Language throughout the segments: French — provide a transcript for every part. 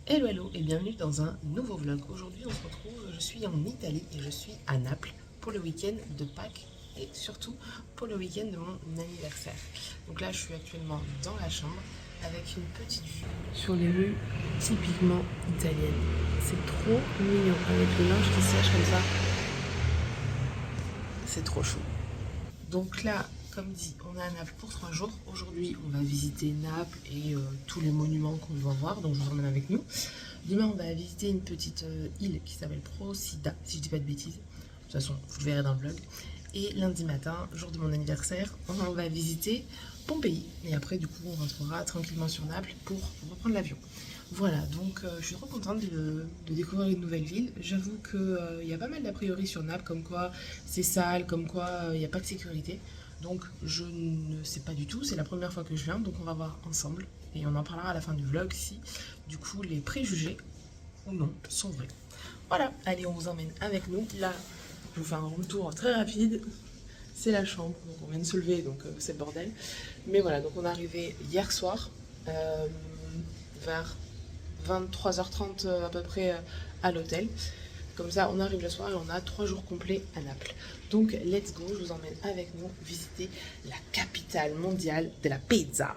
Hello hello et bienvenue dans un nouveau vlog. Aujourd'hui on se retrouve, je suis en Italie et je suis à Naples pour le week-end de Pâques et surtout pour le week-end de mon anniversaire. Donc là je suis actuellement dans la chambre avec une petite vue sur les rues typiquement italiennes. C'est trop mignon avec le linge qui sèche comme ça. C'est trop chou. Donc là, comme dit, on est à Naples pour 3 jours. Aujourd'hui, on va visiter Naples et tous les monuments qu'on doit voir, donc je vous emmène avec nous. Demain, on va visiter une petite île qui s'appelle Procida, si je dis pas de bêtises. De toute façon, vous le verrez dans le vlog. Et lundi matin, jour de mon anniversaire, on va visiter Pompéi. Et après, du coup, on rentrera tranquillement sur Naples pour reprendre l'avion. Voilà, donc je suis trop contente de découvrir une nouvelle ville. J'avoue qu'il y a pas mal d'a priori sur Naples, comme quoi c'est sale, comme quoi il n'y a pas de sécurité. Donc je ne sais pas du tout, c'est la première fois que je viens, donc on va voir ensemble. Et on en parlera à la fin du vlog si du coup les préjugés ou non sont vrais. Voilà, allez on vous emmène avec nous. Là, je vous fais un retour très rapide. C'est la chambre, donc on vient de se lever, donc c'est le bordel. Mais voilà, donc on est arrivé hier soir, vers 23h30 à peu près à l'hôtel. Comme ça, on arrive le soir et on a 3 jours complets à Naples. Donc, let's go, je vous emmène avec nous visiter la capitale mondiale de la pizza.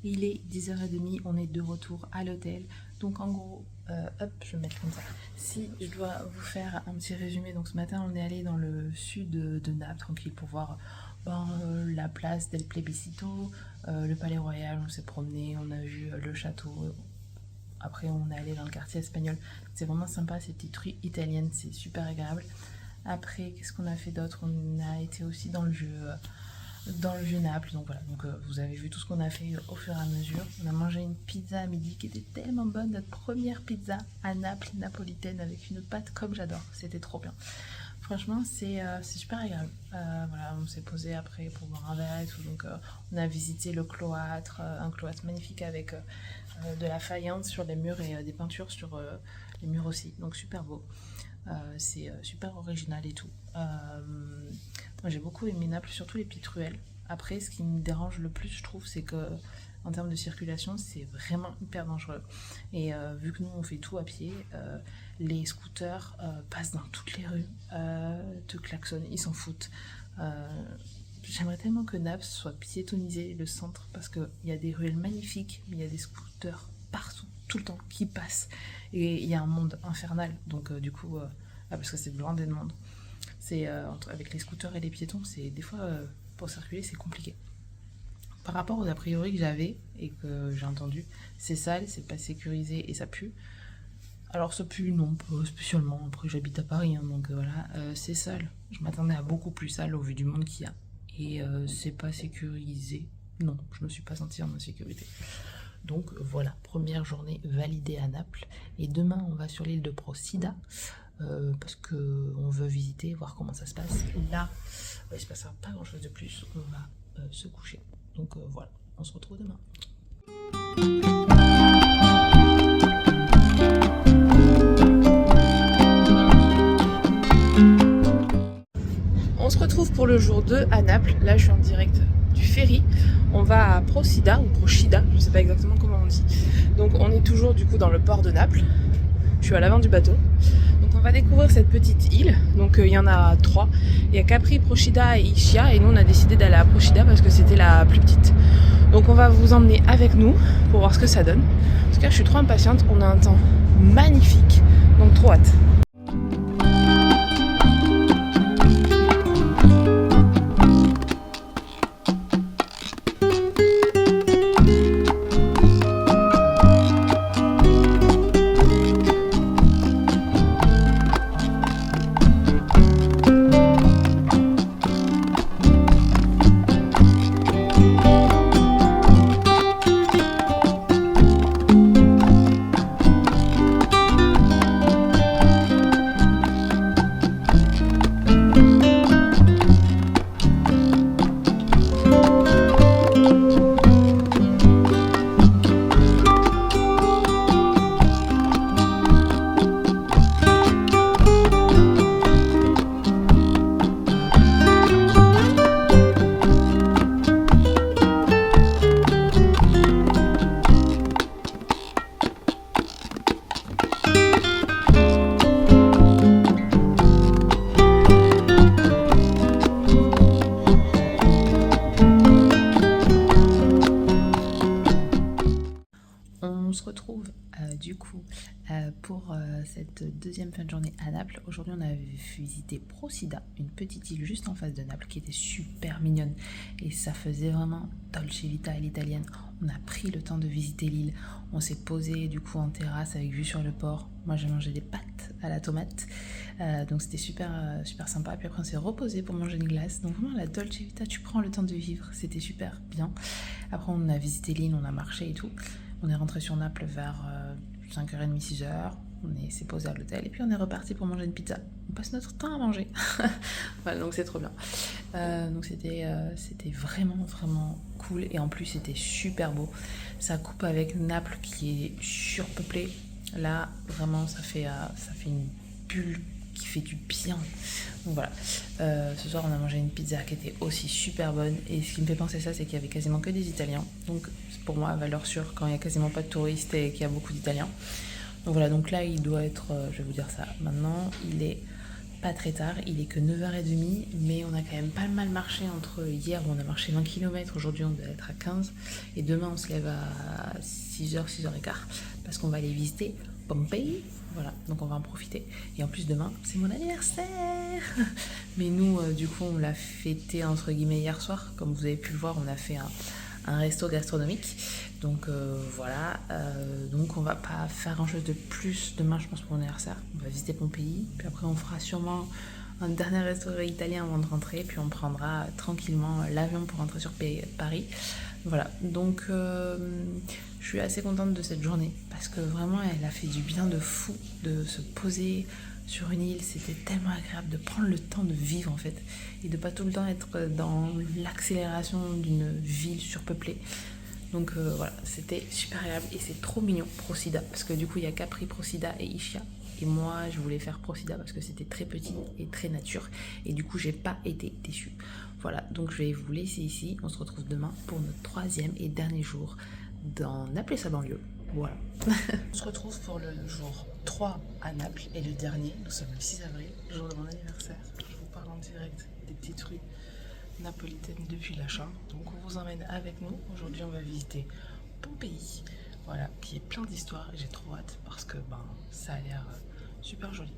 Il est 10h30, on est de retour à l'hôtel. Donc en gros, hop, je vais me mettre comme ça. Si je dois vous faire un petit résumé, donc ce matin on est allé dans le sud de Naples, tranquille, pour voir la place del Plebiscito, le Palais Royal, on s'est promené, on a vu le château. Après on est allé dans le quartier espagnol. C'est vraiment sympa, ces petites rues italiennes, c'est super agréable. Après, qu'est-ce qu'on a fait d'autre? On a été aussi dans le vieux Naples, donc voilà, donc vous avez vu tout ce qu'on a fait au fur et à mesure. On a mangé une pizza à midi qui était tellement bonne, notre première pizza à Naples, napolitaine, avec une pâte comme j'adore, c'était trop bien. Franchement, c'est super agréable. Voilà, on s'est posé après pour boire un verre et tout. Donc, on a visité le cloître, un cloître magnifique avec de la faïence sur les murs et des peintures sur les murs aussi. Donc, super beau. C'est super original et tout. Moi, j'ai beaucoup aimé Naples, surtout les petites ruelles. Après, ce qui me dérange le plus, je trouve, c'est que en termes de circulation, c'est vraiment hyper dangereux. Et vu que nous, on fait tout à pied, les scooters passent dans toutes les rues, te klaxonnent, ils s'en foutent. J'aimerais tellement que Naples soit piétonnisé, le centre, parce qu'il y a des ruelles magnifiques, mais il y a des scooters partout, tout le temps, qui passent. Et il y a un monde infernal, donc du coup, parce que c'est blindé de monde. C'est avec les scooters et les piétons, c'est des fois, pour circuler, c'est compliqué. Par rapport aux a priori que j'avais et que j'ai entendu, c'est sale, c'est pas sécurisé et ça pue. Alors ça pue, non, pas spécialement. Après, j'habite à Paris, hein, donc voilà, c'est sale. Je m'attendais à beaucoup plus sale au vu du monde qu'il y a. Et c'est pas sécurisé. Non, je me suis pas sentie en insécurité. Donc voilà, première journée validée à Naples. Et demain, on va sur l'île de Procida. Parce qu'on veut visiter, voir comment ça se passe. Là, il se passera pas grand chose de plus. On va se coucher. Donc voilà, on se retrouve demain. On se retrouve pour le jour 2 à Naples. Là, je suis en direct du ferry. On va à Procida ou Procida, je ne sais pas exactement comment on dit. Donc on est toujours du coup dans le port de Naples. Je suis à l'avant du bateau. Donc on va découvrir cette petite île. Donc il y en a 3. Il y a Capri, Procida et Ischia. Et nous on a décidé d'aller à Procida parce que c'était la plus petite. Donc on va vous emmener avec nous pour voir ce que ça donne. En tout cas je suis trop impatiente. On a un temps magnifique. Donc trop hâte. Pour cette deuxième fin de journée à Naples. Aujourd'hui on a visité Procida, une petite île juste en face de Naples qui était super mignonne et ça faisait vraiment dolce vita à l'italienne. On a pris le temps de visiter l'île, on s'est posé du coup en terrasse avec vue sur le port. Moi j'ai mangé des pâtes à la tomate, donc c'était super sympa. Puis après on s'est reposé pour manger une glace, donc vraiment la dolce vita, tu prends le temps de vivre, c'était super bien. Après on a visité l'île, on a marché et tout. On est rentré sur Naples vers 5h30, 6h, on s'est posé à l'hôtel et puis on est reparti pour manger une pizza. On passe notre temps à manger. Voilà, donc c'est trop bien. Donc c'était vraiment cool et en plus c'était super beau. Ça coupe avec Naples qui est surpeuplé. Là, vraiment, ça fait une bulle qui fait du bien. Donc voilà. Ce soir, on a mangé une pizza qui était aussi super bonne. Et ce qui me fait penser ça, c'est qu'il y avait quasiment que des Italiens. Donc pour moi, valeur sûre quand il n'y a quasiment pas de touristes et qu'il y a beaucoup d'Italiens. Donc voilà, donc là, il doit être, je vais vous dire ça maintenant, il est pas très tard, il est que 9h30, mais on a quand même pas mal marché entre hier où on a marché 20 km, aujourd'hui on doit être à 15, et demain on se lève à 6h, 6h15, parce qu'on va aller visiter Pompéi. Voilà, donc on va en profiter. Et en plus demain, c'est mon anniversaire. Mais nous, du coup, on l'a fêté entre guillemets hier soir. Comme vous avez pu le voir, on a fait un resto gastronomique. Donc voilà, donc on va pas faire grand chose de plus demain, je pense, pour mon anniversaire. On va visiter Pompéi, puis après on fera sûrement un dernier restaurant italien avant de rentrer, puis on prendra tranquillement l'avion pour rentrer sur Paris. Voilà, donc je suis assez contente de cette journée parce que vraiment elle a fait du bien de fou de se poser, sur une île, c'était tellement agréable de prendre le temps de vivre en fait et de pas tout le temps être dans l'accélération d'une ville surpeuplée. Donc voilà, c'était super agréable et c'est trop mignon Procida parce que du coup il y a Capri, Procida et Ischia. Et moi je voulais faire Procida parce que c'était très petit et très nature et du coup j'ai pas été déçue. Voilà, donc je vais vous laisser ici. On se retrouve demain pour notre 3e et dernier jour dans Naples et sa banlieue. Voilà. On se retrouve pour le jour 3 à Naples et le dernier, nous sommes le 6 avril, le jour de mon anniversaire. Je vous parle en direct des petites rues napolitaines depuis la chambre. Donc on vous emmène avec nous. Aujourd'hui on va visiter Pompéi, voilà, qui est plein d'histoires et j'ai trop hâte parce que ça a l'air super joli.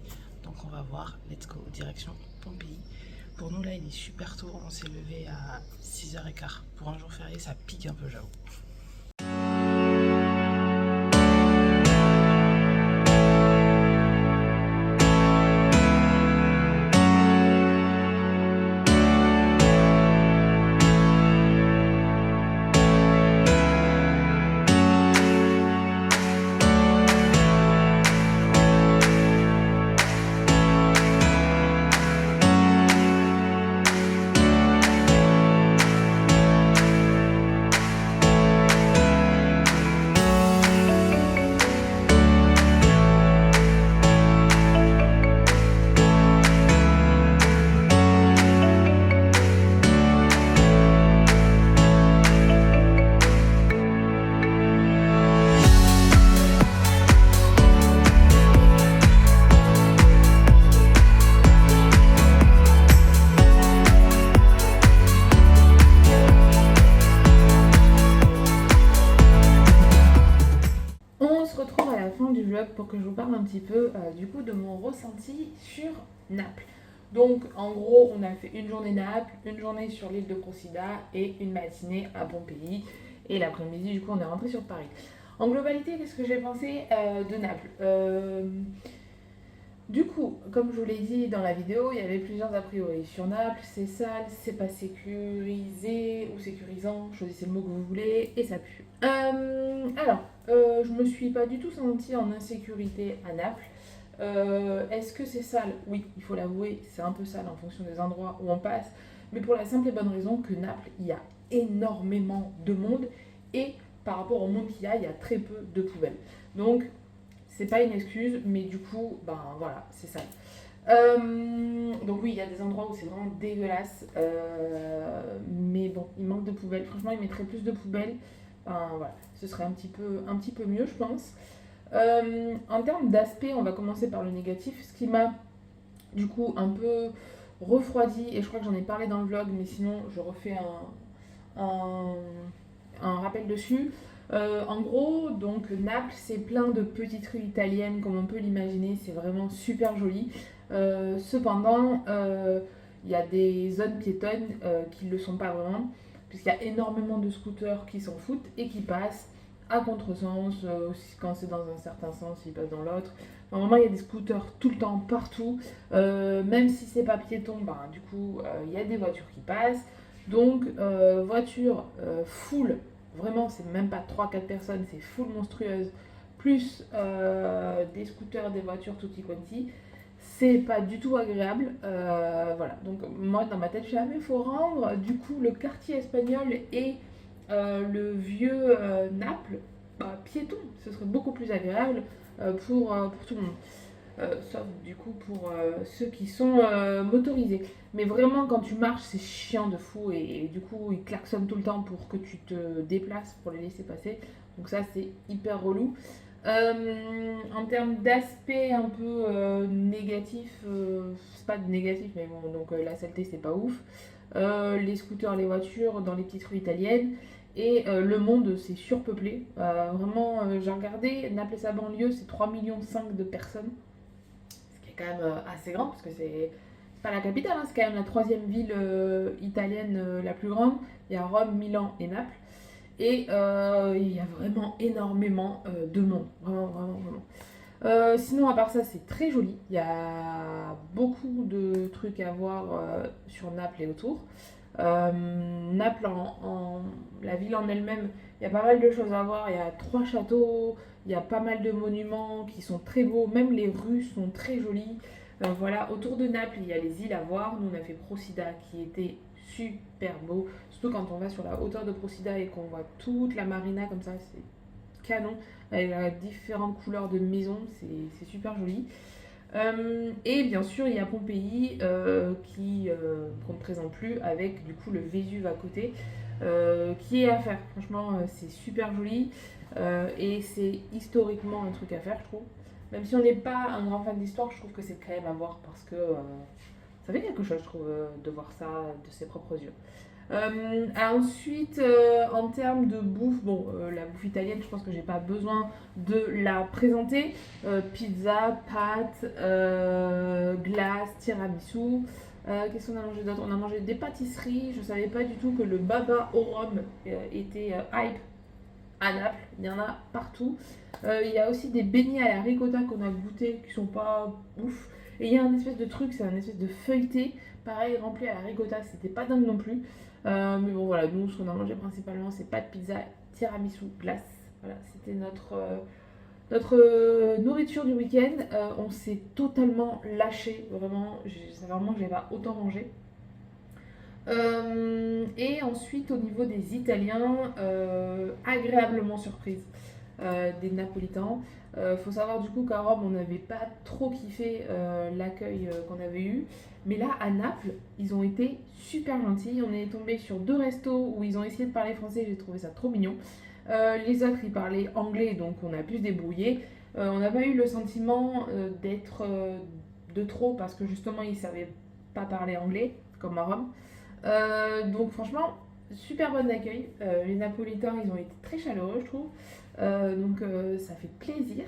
Donc on va voir, let's go, direction Pompéi. Pour nous là il est super tôt, on s'est levé à 6h15. Pour un jour férié ça pique un peu, j'avoue. Pour que je vous parle un petit peu du coup de mon ressenti sur Naples. Donc en gros on a fait une journée Naples, une journée sur l'île de Procida et une matinée à Pompéi et l'après-midi du coup on est rentré sur Paris. En globalité qu'est-ce que j'ai pensé de Naples Du coup, comme je vous l'ai dit dans la vidéo, il y avait plusieurs a priori sur Naples. C'est sale, c'est pas sécurisé ou sécurisant, choisissez le mot que vous voulez, et ça pue. Je me suis pas du tout sentie en insécurité à Naples. Est-ce que c'est sale? Oui, il faut l'avouer, c'est un peu sale en fonction des endroits où on passe, mais pour la simple et bonne raison que Naples, il y a énormément de monde, et par rapport au monde qu'il y a très peu de poubelles. Donc, c'est pas une excuse, mais du coup, voilà, c'est ça. Donc oui, il y a des endroits où c'est vraiment dégueulasse, mais bon, il manque de poubelles. Franchement, il mettrait plus de poubelles. Voilà, ce serait un petit peu mieux, je pense. En termes d'aspect, on va commencer par le négatif. Ce qui m'a du coup un peu refroidi, et je crois que j'en ai parlé dans le vlog, mais sinon je refais un rappel dessus. En gros, donc Naples, c'est plein de petites rues italiennes comme on peut l'imaginer, c'est vraiment super joli. Cependant, il y a des zones piétonnes qui ne le sont pas vraiment, puisqu'il y a énormément de scooters qui s'en foutent et qui passent à contresens, quand c'est dans un certain sens, ils passent dans l'autre. Normalement, il y a des scooters tout le temps, partout. Même si c'est pas piéton, du coup, il y a des voitures qui passent. Donc, voiture full. Vraiment, c'est même pas 3-4 personnes, c'est full monstrueuse, plus des scooters, des voitures tutti quanti. C'est pas du tout agréable. Voilà, donc moi dans ma tête, je suis mais il faut rendre du coup le quartier espagnol et le vieux Naples piéton. Ce serait beaucoup plus agréable pour tout le monde. Sauf du coup pour ceux qui sont motorisés. Mais vraiment quand tu marches c'est chiant de fou et du coup ils klaxonnent tout le temps pour que tu te déplaces pour les laisser passer. Donc ça c'est hyper relou. En termes d'aspect un peu négatif, c'est pas négatif mais bon donc la saleté c'est pas ouf. Les scooters, les voitures dans les petites rues italiennes. Et le monde, c'est surpeuplé. Vraiment, j'ai regardé, Naples et sa banlieue, c'est 3,5 millions de personnes. Quand même assez grand parce que c'est pas la capitale, hein, c'est quand même la 3e ville italienne la plus grande. Il y a Rome, Milan et Naples. Et il y a vraiment énormément de monde. Vraiment. Sinon, à part ça, c'est très joli. Il y a beaucoup de trucs à voir sur Naples et autour. Naples, la ville en elle-même, il y a pas mal de choses à voir. Il y a 3 châteaux, il y a pas mal de monuments qui sont très beaux, même les rues sont très jolies. Voilà, autour de Naples, il y a les îles à voir. Nous, on a fait Procida qui était super beau. Surtout quand on va sur la hauteur de Procida et qu'on voit toute la marina comme ça, c'est canon. Avec différentes couleurs de maisons, c'est super joli. Et bien sûr, il y a Pompéi qu'on ne présente plus avec du coup le Vésuve à côté qui est à faire. Franchement, c'est super joli et c'est historiquement un truc à faire, je trouve. Même si on n'est pas un grand fan d'histoire, je trouve que c'est quand même à voir parce que ça fait quelque chose, je trouve, de voir ça de ses propres yeux. Ensuite, en termes de bouffe, bon, la bouffe italienne, je pense que j'ai pas besoin de la présenter. Pizza, pâtes, glace, tiramisu. Qu'est-ce qu'on a mangé d'autre? On a mangé des pâtisseries. Je savais pas du tout que le baba au rhum était hype à Naples. Il y en a partout. Il y a aussi des beignets à la ricotta qu'on a goûté qui sont pas ouf. Et il y a un espèce de truc, c'est un espèce de feuilleté, pareil, rempli à la ricotta. C'était pas dingue non plus. Mais bon, voilà, nous, ce qu'on a mangé principalement, c'est pas de pizza, tiramisu, glace. Voilà, c'était notre nourriture du week-end. On s'est totalement lâché, vraiment. Ça fait vraiment que j'avais pas autant mangé. Et ensuite, au niveau des Italiens, agréablement surprise des Napolitains. Faut savoir du coup qu'à Rome, on n'avait pas trop kiffé l'accueil qu'on avait eu. Mais là, à Naples, ils ont été super gentils. On est tombé sur 2 restos où ils ont essayé de parler français. J'ai trouvé ça trop mignon. Les autres, ils parlaient anglais, donc on a pu se débrouiller. On n'a pas eu le sentiment d'être de trop parce que justement, ils ne savaient pas parler anglais, comme à Rome. Donc franchement, super bon accueil. Les Napolitains, ils ont été très chaleureux, je trouve. Donc ça fait plaisir.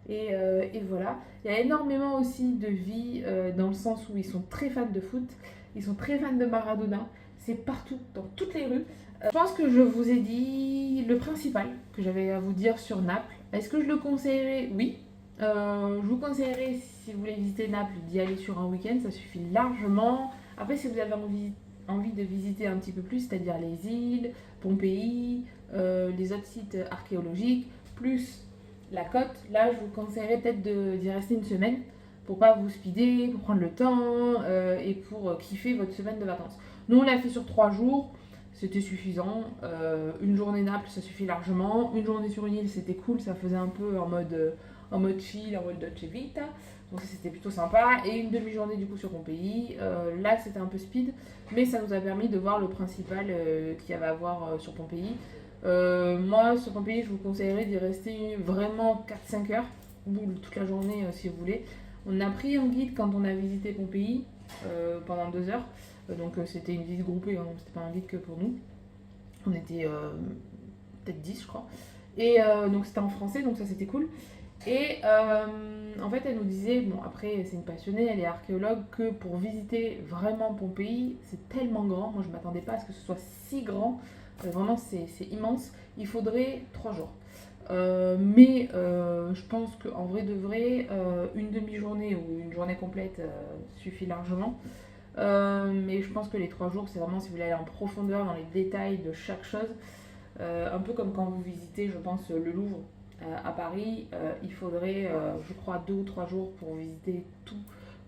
Et voilà. Il y a énormément aussi de vie dans le sens où ils sont très fans de foot. Ils sont très fans de Maradona. C'est partout, dans toutes les rues. Je pense que je vous ai dit le principal que j'avais à vous dire sur Naples. Est-ce que je le conseillerais? Oui. Je vous conseillerais, si vous voulez visiter Naples, d'y aller sur un week-end. Ça suffit largement. Après, si vous avez envie de visiter un petit peu plus, c'est-à-dire les îles, Pompéi, les autres sites archéologiques, plus la côte, là je vous conseillerais peut-être d'y rester une semaine pour pas vous speeder, pour prendre le temps et pour kiffer votre semaine de vacances. Nous on l'a fait sur 3 jours, c'était suffisant. Une journée Naples, ça suffit largement. Une journée sur une île, c'était cool, ça faisait un peu en mode chill, en mode Dolce Vita. Donc ça c'était plutôt sympa. Et une demi-journée du coup sur Pompéi. Là c'était un peu speed, mais ça nous a permis de voir le principal qu'il y avait à voir sur Pompéi. Moi sur Pompéi je vous conseillerais d'y rester vraiment 4-5 heures, ou toute la journée si vous voulez. On a pris un guide quand on a visité Pompéi pendant 2 heures. Donc c'était une visite groupée, hein, c'était pas un guide que pour nous. On était peut-être 10 je crois. Et donc c'était en français, donc ça c'était cool. Et en fait, elle nous disait, bon après c'est une passionnée, elle est archéologue, que pour visiter vraiment Pompéi, c'est tellement grand, moi je m'attendais pas à ce que ce soit si grand, vraiment c'est immense, il faudrait 3 jours. Mais je pense qu'en vrai de vrai, une demi-journée ou une journée complète suffit largement. Mais je pense que les 3 jours, c'est vraiment si vous voulez aller en profondeur dans les détails de chaque chose. Un peu comme quand vous visitez, je pense, le Louvre à Paris, il faudrait, je crois, 2 ou 3 jours pour visiter tout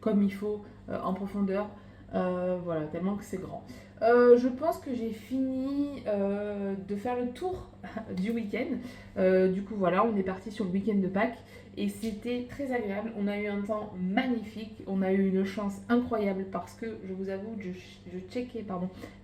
comme il faut, en profondeur. Voilà, tellement que c'est grand. Je pense que j'ai fini de faire le tour du week-end. Du coup, voilà, on est parti sur le week-end de Pâques et c'était très agréable. On a eu un temps magnifique, on a eu une chance incroyable parce que, je vous avoue, je checkais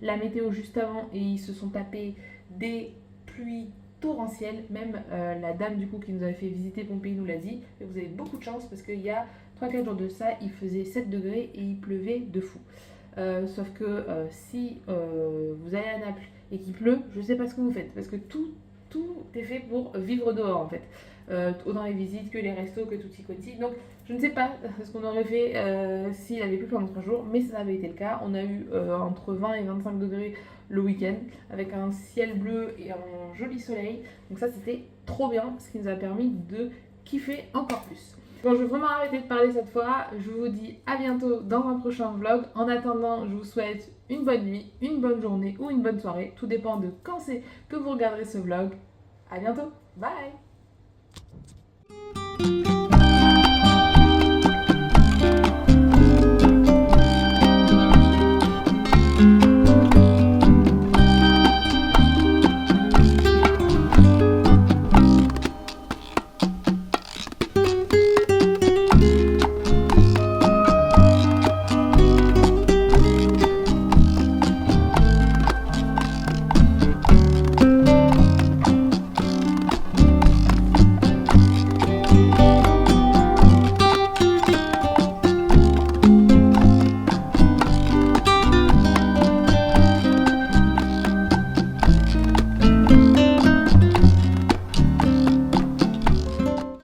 la météo juste avant et ils se sont tapés des pluies torrentielles. Même la dame du coup qui nous avait fait visiter Pompéi nous l'a dit. Et vous avez beaucoup de chance parce qu'il y a 3-4 jours de ça, il faisait 7 degrés et il pleuvait de fou. Sauf que si vous allez à Naples et qu'il pleut, je sais pas ce que vous faites parce que tout est fait pour vivre dehors en fait. Autant les visites que les restos que tutti quanti. Donc je ne sais pas ce qu'on aurait fait s'il avait plu pendant 3 jours, mais ça avait été le cas. On a eu entre 20 et 25 degrés le week-end avec un ciel bleu et un joli soleil. Donc ça c'était trop bien, ce qui nous a permis de kiffer encore plus. Bon, je vais vraiment arrêter de parler cette fois. Je vous dis à bientôt dans un prochain vlog. En attendant, je vous souhaite une bonne nuit, une bonne journée ou une bonne soirée. Tout dépend de quand c'est que vous regarderez ce vlog. À bientôt. Bye.